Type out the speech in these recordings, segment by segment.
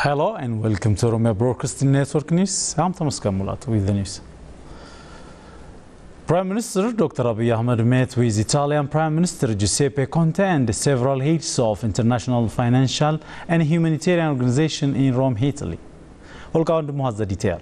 Hello and welcome to Oromia Broadcasting Network News. I'm Thomas Kamulat with the news. Prime Minister Dr. Abiy Ahmed met with Italian Prime Minister Giuseppe Conte and several heads of international financial and humanitarian organizations in Rome, Italy. Welcome to the detail.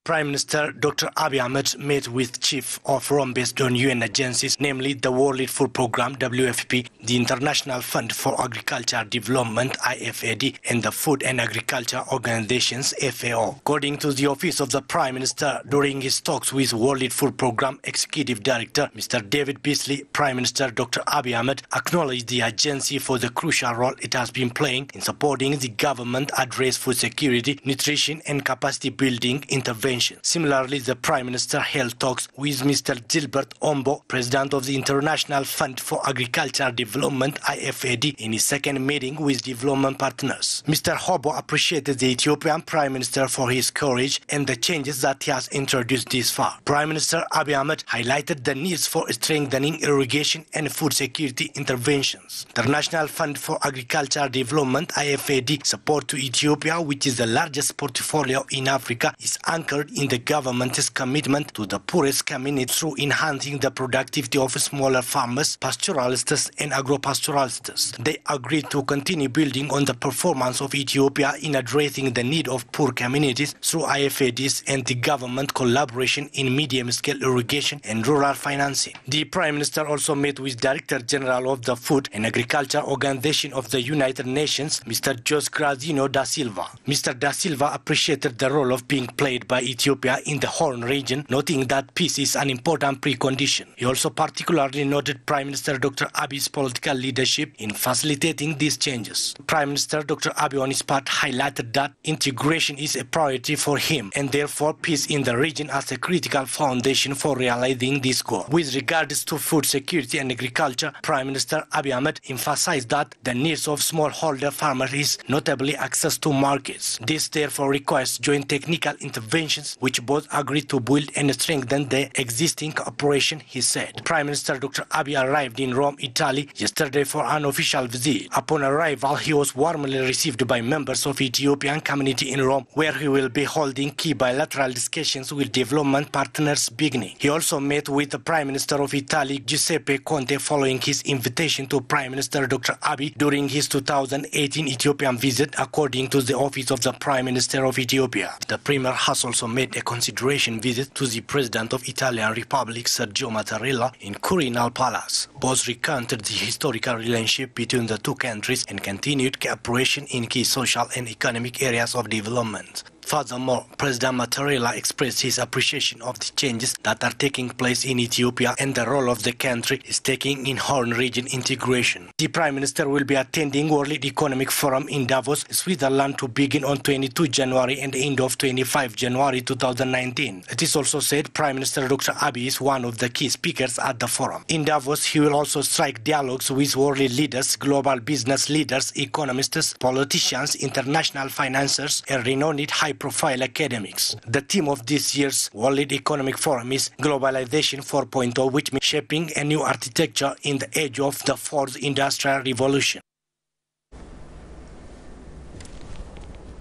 Prime Minister Dr. Abiy Ahmed met with chief of Rome-based UN agencies, namely the World Food Programme (WFP), the International Fund for Agriculture Development (IFAD), and the Food and Agriculture Organizations (FAO). According to the office of the Prime Minister, during his talks with World Food Programme Executive Director Mr. David Beasley, Prime Minister Dr. Abiy Ahmed acknowledged the agency for the crucial role it has been playing in supporting the government address food security, nutrition, and capacity building interventions. Similarly, the Prime Minister held talks with Mr. Gilbert Ombo, President of the International Fund for Agriculture Development (IFAD), in his second meeting with development partners. Mr. Hobo appreciated the Ethiopian Prime Minister for his courage and the changes that he has introduced this far. Prime Minister Abiy Ahmed highlighted the needs for strengthening irrigation and food security interventions. The International Fund for Agriculture Development (IFAD) support to Ethiopia, which is the largest portfolio in Africa, is anchored in the government's commitment to the poorest community through enhancing the productivity of smaller farmers, pastoralists, and agro-pastoralists. They agreed to continue building on the performance of Ethiopia in addressing the need of poor communities through IFADs and the government collaboration in medium-scale irrigation and rural financing. The Prime Minister also met with Director General of the Food and Agriculture Organization of the United Nations, Mr. José Graziano da Silva. Mr. da Silva appreciated the role of being played by Ethiopia in the Horn region, noting that peace is an important precondition. He also particularly noted Prime Minister Dr. Abiy's political leadership in facilitating these changes. Prime Minister Dr. Abiy on his part highlighted that integration is a priority for him and therefore peace in the region as a critical foundation for realizing this goal. With regards to food security and agriculture, Prime Minister Abiy Ahmed emphasized that the needs of smallholder farmers is notably access to markets. This therefore requires joint technical interventions which both agreed to build and strengthen the existing cooperation, he said. Prime Minister Dr. Abiy arrived in Rome, Italy yesterday for an official visit. Upon arrival, he was warmly received by members of Ethiopian community in Rome, where he will be holding key bilateral discussions with development partners beginning. He also met with the Prime Minister of Italy, Giuseppe Conte, following his invitation to Prime Minister Dr. Abiy during his 2018 Ethiopian visit, according to the office of the Prime Minister of Ethiopia. The Premier has also made a consideration visit to the President of Italian Republic, Sergio Mattarella, in Quirinal Palace. Both recounted the historical relationship between the two countries and continued cooperation in key social and economic areas of development. Furthermore, President Mattarella expressed his appreciation of the changes that are taking place in Ethiopia and the role of the country is taking in Horn region integration. The Prime Minister will be attending World Economic Forum in Davos, Switzerland, to begin on 22 January and end of 25 January 2019. It is also said Prime Minister Dr. Abiy is one of the key speakers at the forum. In Davos, he will also strike dialogues with world leaders, global business leaders, economists, politicians, international financiers, and renowned high-profile academics. The theme of this year's World Economic Forum is Globalization 4.0, which means shaping a new architecture in the age of the fourth industrial revolution.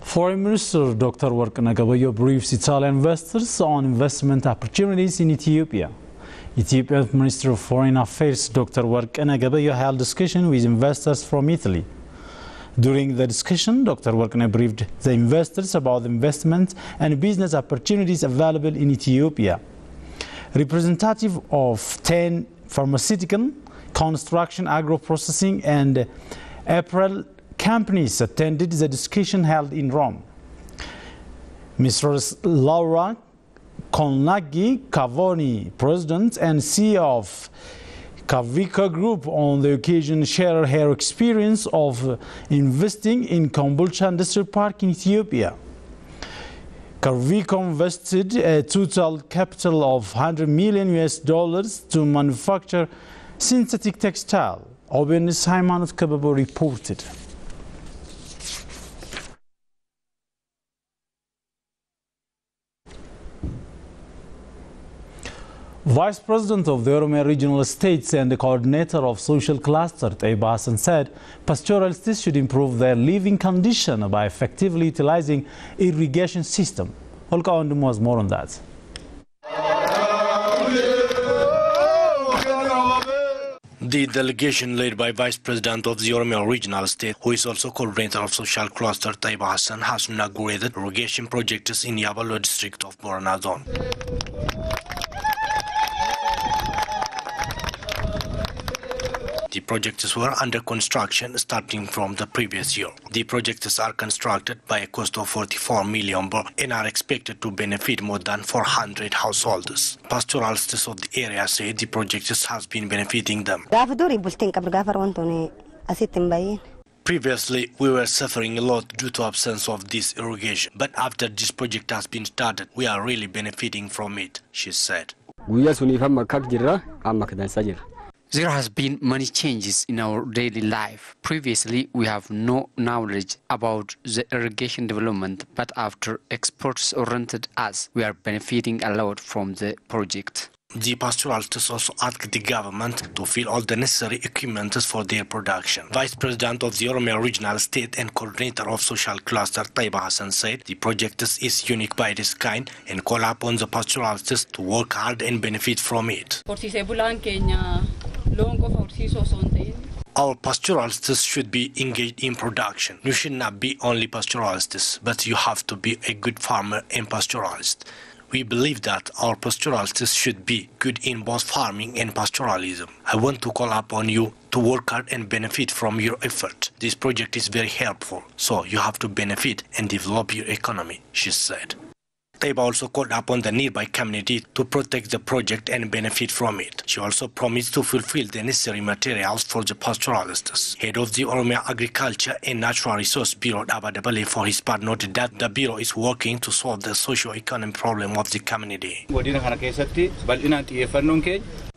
Foreign Minister Dr. Warqina Gabayo briefs Italian investors on investment opportunities in Ethiopia. Ethiopia's Minister of Foreign Affairs Dr. Warqina Gabayo held discussion with investors from Italy. During the discussion, Dr. Warqina briefed the investors about the investment and business opportunities available in Ethiopia. Representatives of 10 pharmaceutical, construction, agro-processing, and apparel companies attended the discussion held in Rome. Mrs. Laura Colnaghi Cavoni, President and CEO of Kavika Group, on the occasion shared her experience of investing in Kombolcha Industrial Park in Ethiopia. Kavika invested a total capital of $100 million to manufacture synthetic textile. OBN's Haymanot Kababo reported. Vice President of the Oromia Regional Estates and the coordinator of social cluster, Taiba Hassan, said pastoralists should improve their living condition by effectively utilizing irrigation system. Holka Ondum has more on that. The delegation led by Vice President of the Oromia Regional State, who is also coordinator of social cluster, Taiba Hassan, has inaugurated irrigation projects in Yabalo district of Borana zone. The projects were under construction starting from the previous year. The projects are constructed by a cost of 44 million and are expected to benefit more than 400 households. Pastoralists of the area say the projects has been benefiting them. Previously, we were suffering a lot due to absence of this irrigation, but after this project has been started, we are really benefiting from it, she said. There has been many changes in our daily life. Previously, we have no knowledge about the irrigation development, but after experts oriented us, we are benefiting a lot from the project. The pastoralists also asked the government to fill all the necessary equipment for their production. Vice President of the Oromia Regional State and coordinator of social cluster, Taiba Hassan, said the project is unique by its kind and call upon the pastoralists to work hard and benefit from it. Our pastoralists should be engaged in production. You should not be only pastoralists, but you have to be a good farmer and pastoralist. We believe that our pastoralists should be good in both farming and pastoralism. I want to call upon you to work hard and benefit from your effort. This project is very helpful, so you have to benefit and develop your economy, she said. Taiba also called upon the nearby community to protect the project and benefit from it. She also promised to fulfill the necessary materials for the pastoralists. Head of the Oromia Agriculture and Natural Resource Bureau, Abadabale, for his part, noted that the Bureau is working to solve the socio-economic problem of the community.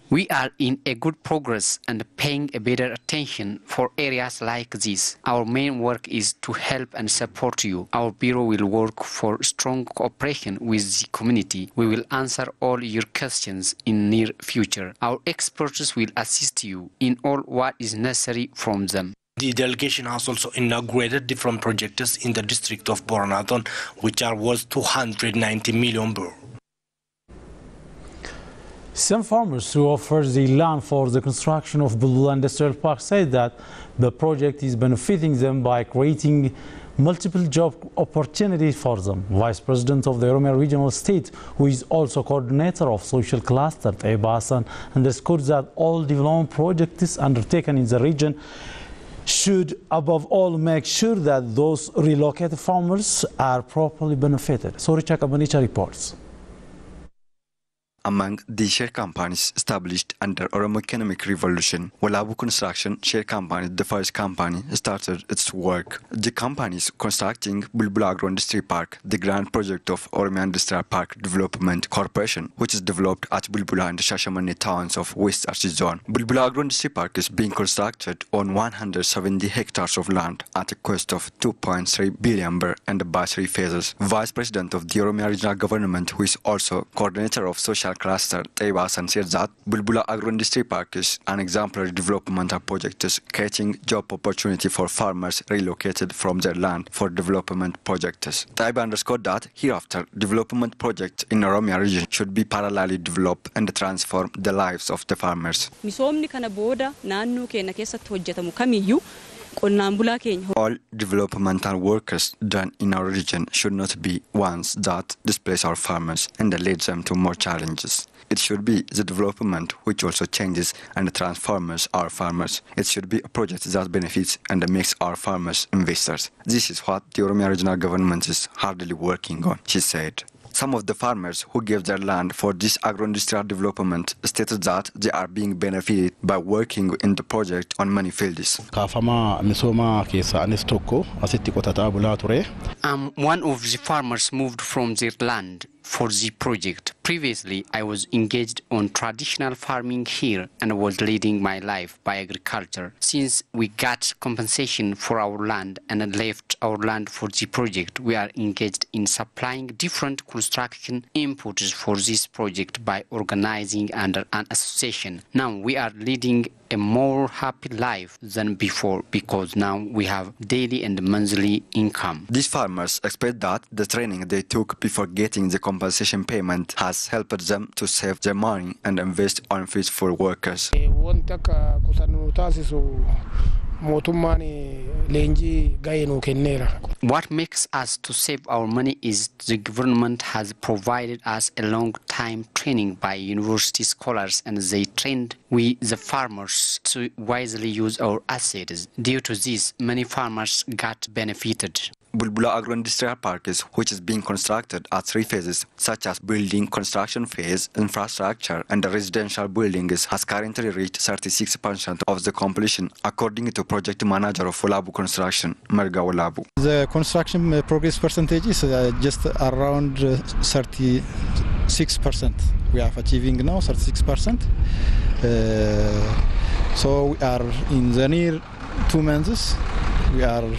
We are in a good progress and paying a better attention for areas like this. Our main work is to help and support you. Our Bureau will work for strong cooperation with the community. We will answer all your questions in near future. Our experts will assist you in all what is necessary from them. The delegation has also inaugurated different projects in the district of Borana, which are worth 290 million birr. Some farmers who offer the land for the construction of Bulbula Industrial Park said that the project is benefiting them by creating multiple job opportunities for them. Vice President of the Oromia Regional State, who is also coordinator of social cluster, Taiba Hassan, underscored that all development projects undertaken in the region should above all make sure that those relocated farmers are properly benefited. Soricha Kabanicha reports. Among the share companies established under Oromo Economic Revolution, Walabu Construction Share Company, the first company, started its work. The company is constructing Bulbula Agro Industry Park, the grand project of Oromia Industrial Park Development Corporation, which is developed at Bulbula and Shashamane towns of West Arsi Zone. Bulbula Agro Industry Park is being constructed on 170 hectares of land at a cost of 2.3 billion birr and by 3 phases. Vice President of the Oromia Regional Government, who is also coordinator of social cluster, Taiba Hassan, said that Bulbula Agro Industry Park is an exemplary developmental project creating job opportunity for farmers relocated from their land for development projects. Taiba underscored that hereafter development projects in Oromia region should be parallelly developed and transform the lives of the farmers. All developmental workers done in our region should not be ones that displace our farmers and lead them to more challenges. It should be the development which also changes and transforms our farmers. It should be a project that benefits and makes our farmers investors. This is what the Oromia regional government is hardly working on, she said. Some of the farmers who gave their land for this agro-industrial development stated that they are being benefited by working in the project on many fields. I'm one of the farmers moved from their land for the project. Previously, I was engaged on traditional farming here and was leading my life by agriculture. Since we got compensation for our land and left our land for the project, we are engaged in supplying different construction inputs for this project by organizing under an association. Now we are leading a more happy life than before because now we have daily and monthly income. These farmers expect that the training they took before getting the compensation payment has helped them to save their money and invest on fees for workers. What makes us to save our money is the government has provided us a long-time training by university scholars, and they trained we, the farmers, to wisely use our assets. Due to this, many farmers got benefited. Bulbula Agro-Industrial Park, which is being constructed at 3 phases, such as building, construction phase, infrastructure, and the residential buildings, has currently reached 36% of the completion, according to project manager of Walabu Construction, Merga Walabu. The construction progress percentage is just around 36%. We are achieving now 36%. So we are in the near 2 months. We are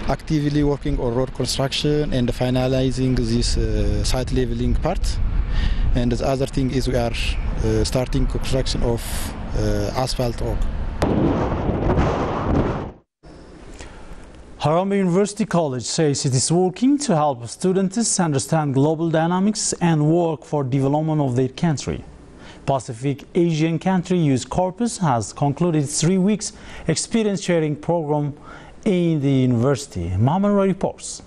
actively working on road construction and finalizing this site leveling part. And the other thing is we are starting construction of asphalt work. Harambee University College says it is working to help students understand global dynamics and work for development of their country. Pacific Asian Country Youth Corpus has concluded 3 weeks experience sharing program in the university. Mamara reports.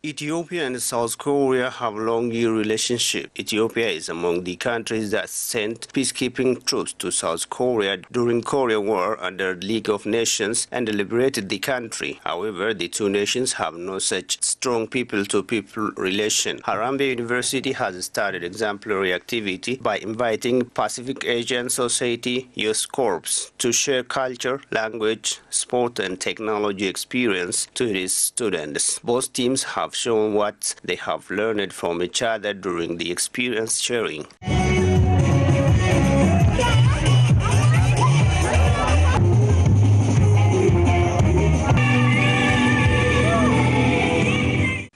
Ethiopia and South Korea have a long-year relationship. Ethiopia is among the countries that sent peacekeeping troops to South Korea during Korea War under the League of Nations and liberated the country. However, the two nations have no such strong people-to-people relation. Harambee University has started exemplary activity by inviting Pacific Asian Society Youth Corps to share culture, language, sport, and technology experience to its students. Both teams have shown what they have learned from each other during the experience sharing.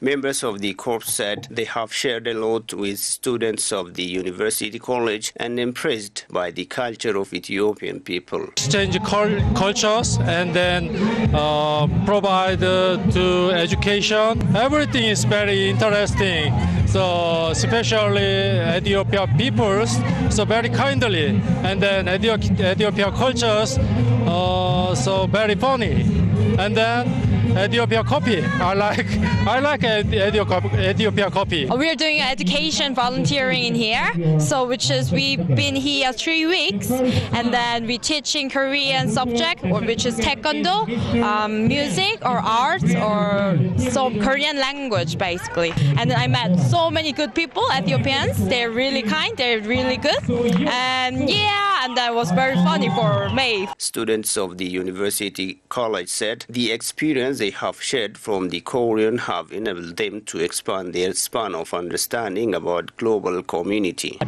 Members of the corps said they have shared a lot with students of the university college and impressed by the culture of Ethiopian people. Exchange cultures and then provide to education. Everything is very interesting. So especially Ethiopian peoples, so very kindly, and then Ethiopian cultures, so very funny, and then Ethiopia coffee. I like Ethiopia coffee. We are doing education volunteering in here, so we've been here 3 weeks, and then we teaching Korean subject, which is taekwondo, music or arts or some Korean language basically. And then I met so many good people, Ethiopians. They're really kind, they're really good, and that was very funny for me. Students of the university college said the experience they have shared from the Korean have enabled them to expand their span of understanding about global community. They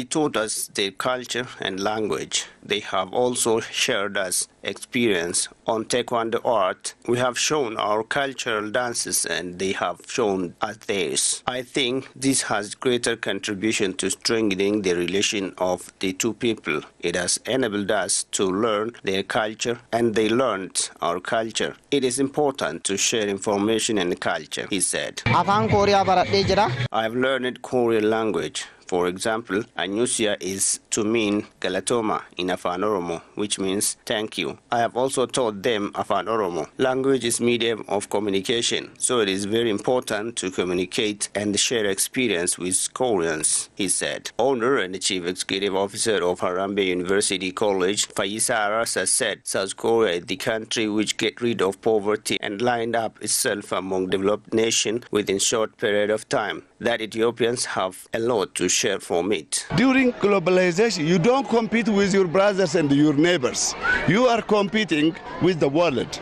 taught us their culture and language. They have also shared us experience on taekwondo art. We have shown our cultural dances and they have shown us theirs. I think this has greater contribution to strengthening the relation of the two people. It has enabled us to learn their culture and they learned our culture. It is important to share information and culture, he said. I've learned Korean language. For example, Anyusia is to mean Galatoma in Afan Oromo, which means thank you. I have also taught them Afan Oromo. Language is medium of communication, so it is very important to communicate and share experience with Koreans, he said. Owner and Chief Executive Officer of Harambee University College, Faisa Arasa, said South Korea is the country which get rid of poverty and lined up itself among developed nations within short period of time. That Ethiopians have a lot to share from it. During globalization, you don't compete with your brothers and your neighbors. You are competing with the world.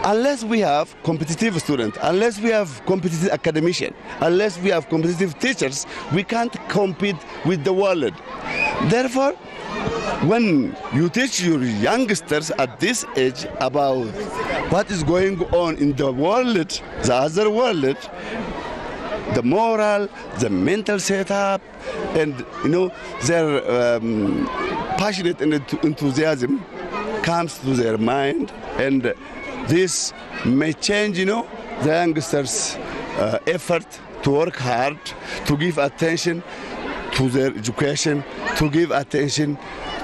Unless we have competitive students, unless we have competitive academicians, unless we have competitive teachers, we can't compete with the world. Therefore, when you teach your youngsters at this age about what is going on in the world, the other world, the moral, the mental setup, and their passionate enthusiasm comes to their mind, and this may change, the youngsters' effort to work hard, to give attention to their education, to give attention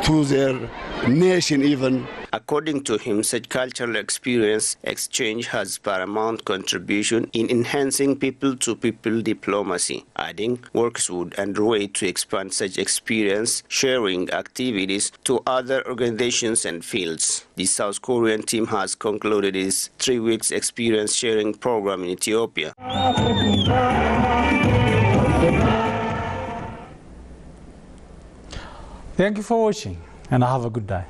to their nation even. According to him, such cultural experience exchange has paramount contribution in enhancing people-to-people diplomacy, adding works would underway to expand such experience sharing activities to other organizations and fields. The South Korean team has concluded its 3 weeks experience sharing program in Ethiopia. Thank you for watching and have a good day.